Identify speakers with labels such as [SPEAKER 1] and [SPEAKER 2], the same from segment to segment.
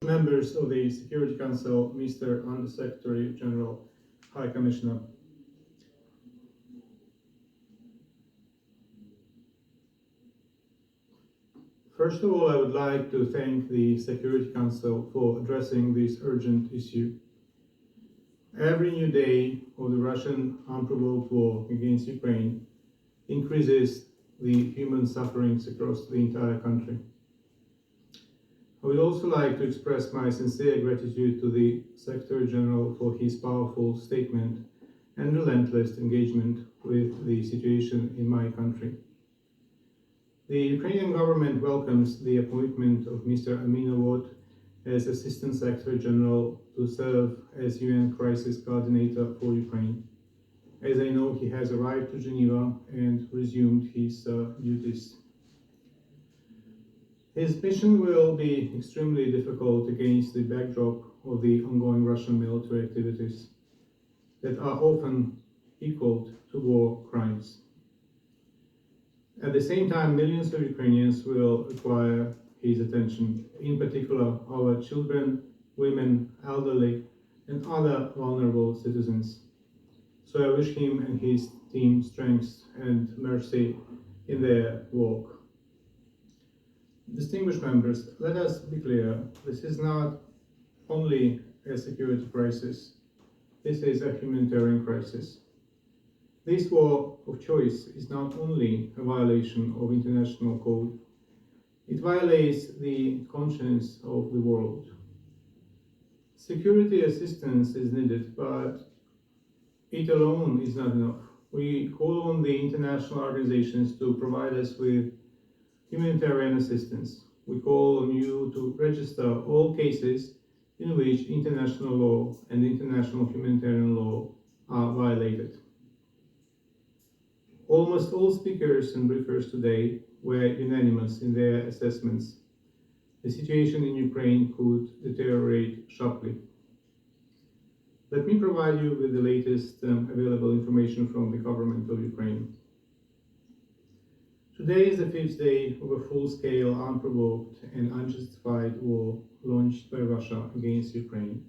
[SPEAKER 1] members of the Security Council, Mr. Under-Secretary General, High Commissioner. First of all, I would like to thank the Security Council for addressing this urgent issue. Every new day of the Russian unprovoked war against Ukraine increases the human sufferings across the entire country. I would also like to express my sincere gratitude to the Secretary General for his powerful statement and relentless engagement with the situation in my country. The Ukrainian government welcomes the appointment of Mr. Aminovod as Assistant Secretary General to serve as UN Crisis Coordinator for Ukraine, as I know he has arrived to Geneva and resumed his duties. His mission will be extremely difficult against the backdrop of the ongoing Russian military activities that are often equaled to war crimes. At the same time, millions of Ukrainians will require his attention, in particular our children, women, elderly, and other vulnerable citizens. So I wish him and his team strength and mercy in their work. Distinguished members, let us be clear, this is not only a security crisis, this is a humanitarian crisis. This war of choice is not only a violation of international code, it violates the conscience of the world. Security assistance is needed, but it alone is not enough. We call on the international organizations to provide us with humanitarian assistance. We call on you to register all cases in which international law and international humanitarian law are violated. Almost all speakers and briefers today were unanimous in their assessments. The situation in Ukraine could deteriorate sharply. Let me provide you with the latest available information from the government of Ukraine. Today is the fifth day of a full-scale, unprovoked and unjustified war launched by Russia against Ukraine.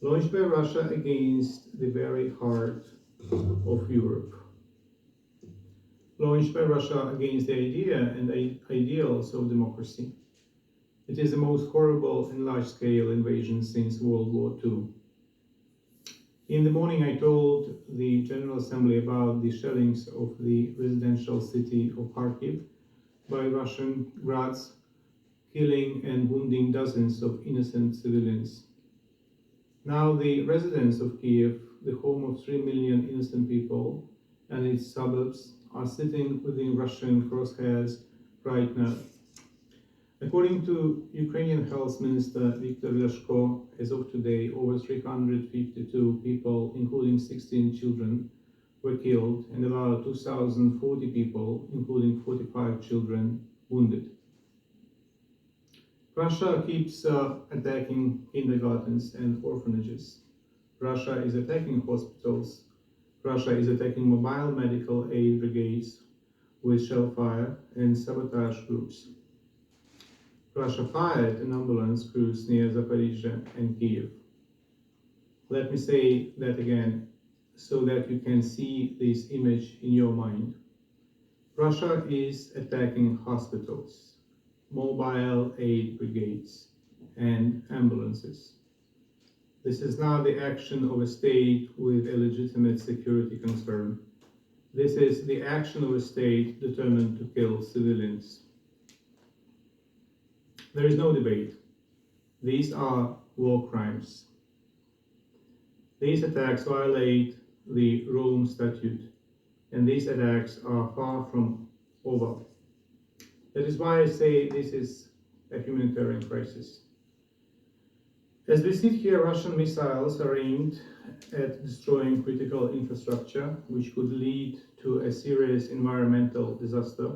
[SPEAKER 1] Launched by Russia against the very heart of Europe. Launched by Russia against the idea and ideals of democracy. It is the most horrible and large-scale invasion since World War II. In the morning, I told the General Assembly about the shellings of the residential city of Kharkiv by Russian Grads, killing and wounding dozens of innocent civilians. Now the residents of Kiev, the home of 3 million innocent people, and its suburbs are sitting within Russian crosshairs right now. According to Ukrainian Health Minister Viktor Lyashko, as of today, over 352 people, including 16 children, were killed and about 2,040 people, including 45 children, wounded. Russia keeps attacking kindergartens and orphanages. Russia is attacking hospitals. Russia is attacking mobile medical aid brigades with shellfire and sabotage groups. Russia fired an ambulance cruise near Zaporizhzhia and Kiev. Let me say that again, so that you can see this image in your mind. Russia is attacking hospitals, mobile aid brigades, and ambulances. This is not the action of a state with a legitimate security concern. This is the action of a state determined to kill civilians. There is no debate. These are war crimes. These attacks violate the Rome Statute, and these attacks are far from over. That is why I say this is a humanitarian crisis. As we sit here, Russian missiles are aimed at destroying critical infrastructure, which could lead to a serious environmental disaster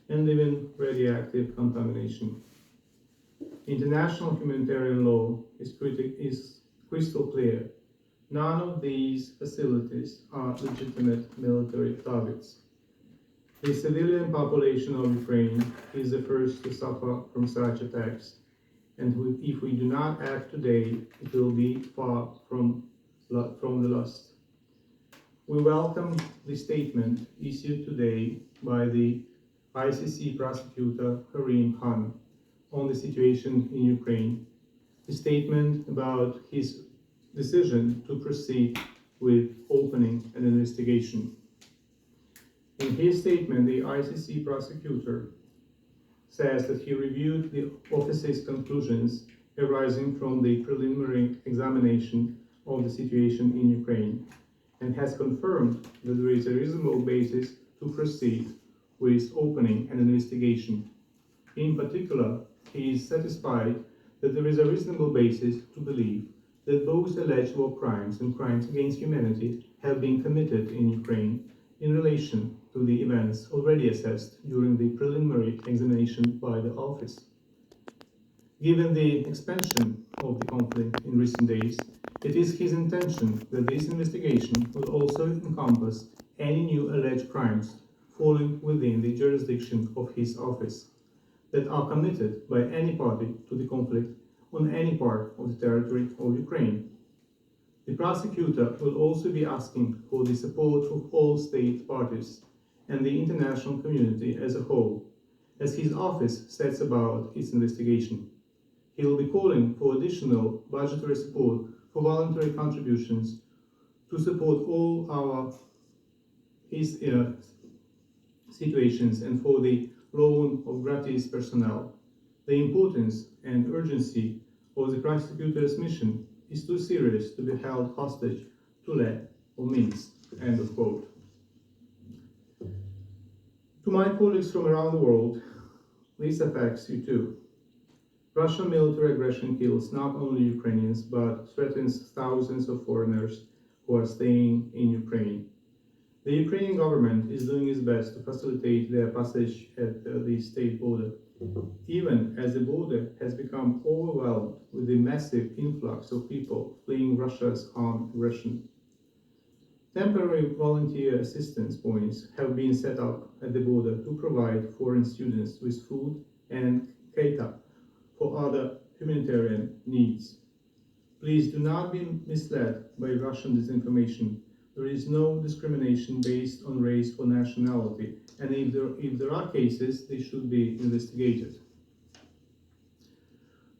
[SPEAKER 1] and even radioactive contamination. International humanitarian law is crystal clear. None of these facilities are legitimate military targets. The civilian population of Ukraine is the first to suffer from such attacks, and if we do not act today, it will be far from the last. We welcome the statement issued today by the ICC prosecutor Karim Khan on the situation in Ukraine. The statement about his decision to proceed with opening an investigation. In his statement, the ICC prosecutor says that he reviewed the office's conclusions arising from the preliminary examination of the situation in Ukraine and has confirmed that there is a reasonable basis to proceed with opening an investigation. In particular, he is satisfied that there is a reasonable basis to believe that both alleged war crimes and crimes against humanity have been committed in Ukraine in relation to the events already assessed during the preliminary examination by the office. Given the expansion of the conflict in recent days, it is his intention that this investigation will also encompass any new alleged crimes falling within the jurisdiction of his office that are committed by any party to the conflict on any part of the territory of Ukraine. The prosecutor will also be asking for the support of all state parties and the international community as a whole, as his office sets about its investigation. He will be calling for additional budgetary support for voluntary contributions to support all his situations and for the loan of gratis personnel. The importance and urgency of the prosecutor's mission is too serious to be held hostage to lack of means. End of quote. To my colleagues from around the world, this affects you too. Russian military aggression kills not only Ukrainians but threatens thousands of foreigners who are staying in Ukraine. The Ukrainian government is doing its best to facilitate their passage at the state border, even as the border has become overwhelmed with the massive influx of people fleeing Russia's armed aggression. Temporary volunteer assistance points have been set up at the border to provide foreign students with food and cater for other humanitarian needs. Please do not be misled by Russian disinformation. There is no discrimination based on race or nationality, and if there are cases, they should be investigated.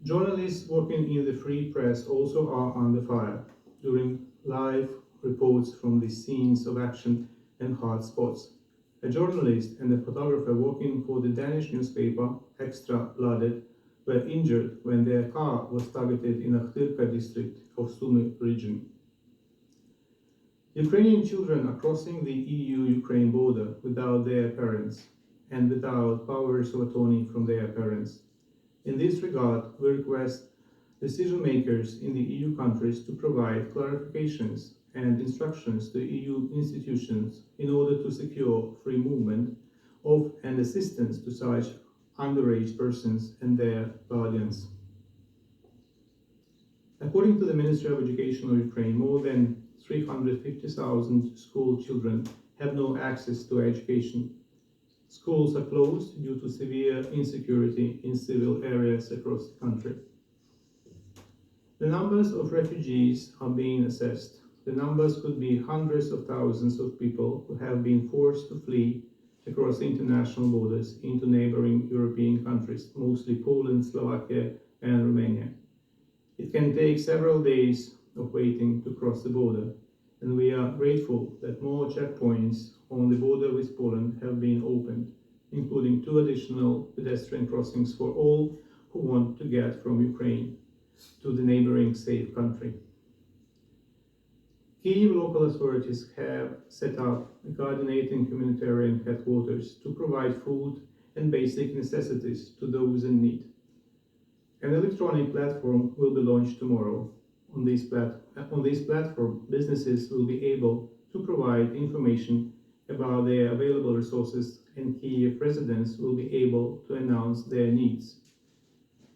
[SPEAKER 1] Journalists working in the free press also are under fire during live reports from the scenes of action and hot spots. A journalist and a photographer working for the Danish newspaper Extra Bladet were injured when their car was targeted in Akhtirka district of Sumy region. Ukrainian children are crossing the EU-Ukraine border without their parents and without powers of attorney from their parents. In this regard, we request decision makers in the EU countries to provide clarifications and instructions to EU institutions in order to secure free movement of and assistance to such underage persons and their guardians. According to the Ministry of Education of Ukraine, more than 350,000 school children have no access to education. Schools are closed due to severe insecurity in civil areas across the country. The numbers of refugees are being assessed. The numbers could be hundreds of thousands of people who have been forced to flee across international borders into neighboring European countries, mostly Poland, Slovakia, and Romania. It can take several days of waiting to cross the border, and we are grateful that more checkpoints on the border with Poland have been opened, including 2 additional pedestrian crossings for all who want to get from Ukraine to the neighboring safe country. Kyiv local authorities have set up a coordinating humanitarian headquarters to provide food and basic necessities to those in need. An electronic platform will be launched tomorrow. On this platform, businesses will be able to provide information about their available resources, and Kyiv residents will be able to announce their needs.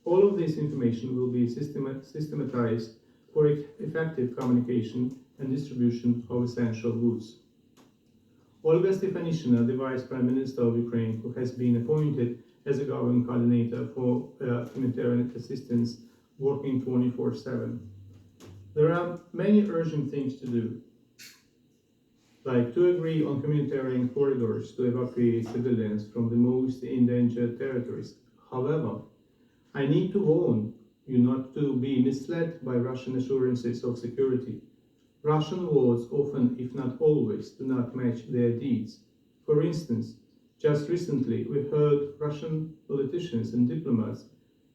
[SPEAKER 1] All of this information will be systematized for effective communication and distribution of essential goods. Olga Stefanishina, the Vice Prime Minister of Ukraine, who has been appointed as a government coordinator for humanitarian assistance, working 24/7. There are many urgent things to do, like to agree on humanitarian corridors to evacuate civilians from the most endangered territories. However, I need to warn you not to be misled by Russian assurances of security. Russian words often, if not always, do not match their deeds. For instance, just recently we heard Russian politicians and diplomats,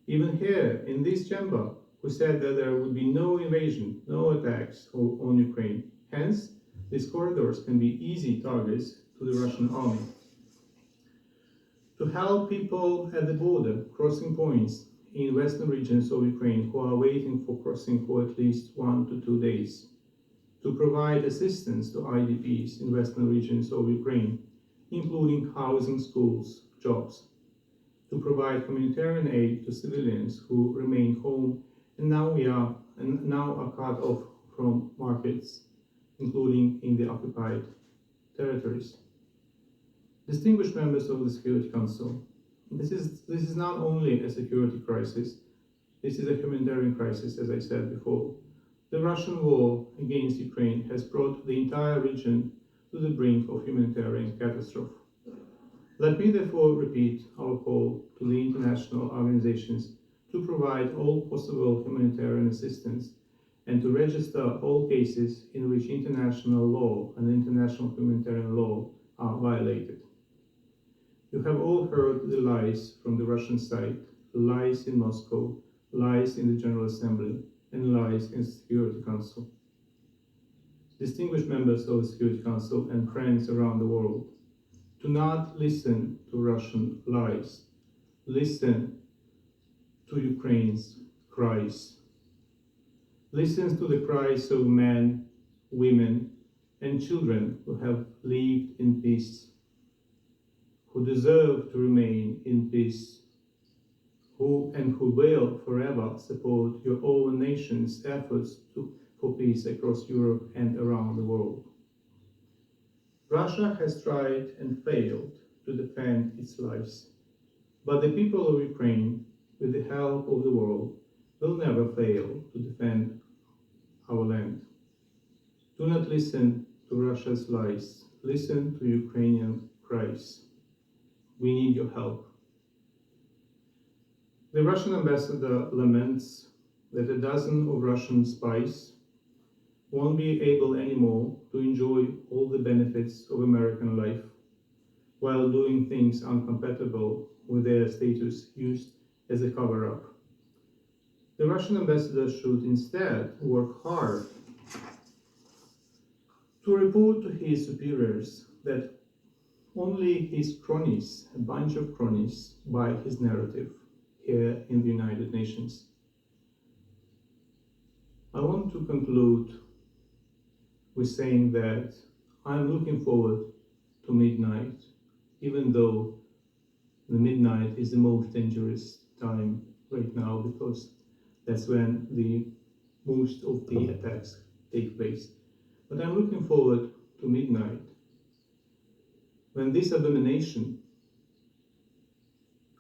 [SPEAKER 1] even here in this chamber, who said that there would be no invasion, no attacks on Ukraine. Hence, these corridors can be easy targets to the Russian army. To help people at the border, crossing points in western regions of Ukraine who are waiting for crossing for at least 1 to 2 days. To provide assistance to IDPs in western regions of Ukraine, including housing, schools, jobs. To provide humanitarian aid to civilians who remain home and now are cut off from markets, including in the occupied territories. Distinguished members of the Security Council, this is not only a security crisis, this is a humanitarian crisis, as I said before. The Russian war against Ukraine has brought the entire region to the brink of humanitarian catastrophe. Let me therefore repeat our call to the international organizations to provide all possible humanitarian assistance and to register all cases in which international law and international humanitarian law are violated. You have all heard the lies from the Russian side, the lies in Moscow, lies in the General Assembly, and lies in the Security Council. Distinguished members of the Security Council and friends around the world, do not listen to Russian lies. Listen to Ukraine's cries. Listen to the cries of men, women, and children who have lived in peace, who deserve to remain in peace, who will forever support your own nation's efforts for peace across Europe and around the world. Russia has tried and failed to defend its lives, but the people of Ukraine, with the help of the world, will never fail to defend our land. Do not listen to Russia's lies. Listen to Ukrainian cries. We need your help. The Russian ambassador laments that a dozen of Russian spies won't be able anymore to enjoy all the benefits of American life while doing things incompatible with their status used as a cover-up. The Russian ambassador should instead work hard to report to his superiors that only his cronies, a bunch of cronies, buy his narrative here in the United Nations. I want to conclude with saying that I'm looking forward to midnight, even though the midnight is the most dangerous time right now, because that's when the most of the attacks take place. But I'm looking forward to midnight, when this abomination,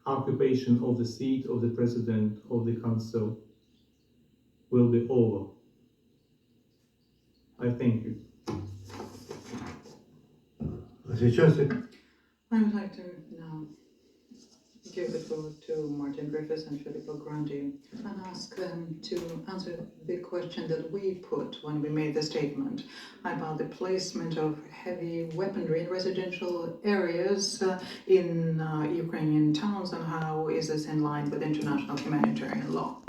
[SPEAKER 1] occupation of the seat of the President of the Council, will be over. I thank you.
[SPEAKER 2] I would like to now give the floor to Martin Griffiths and Filippo Grandi and ask them to answer the question that we put when we made the statement about the placement of heavy weaponry in residential areas in Ukrainian towns, and how is this in line with international humanitarian law.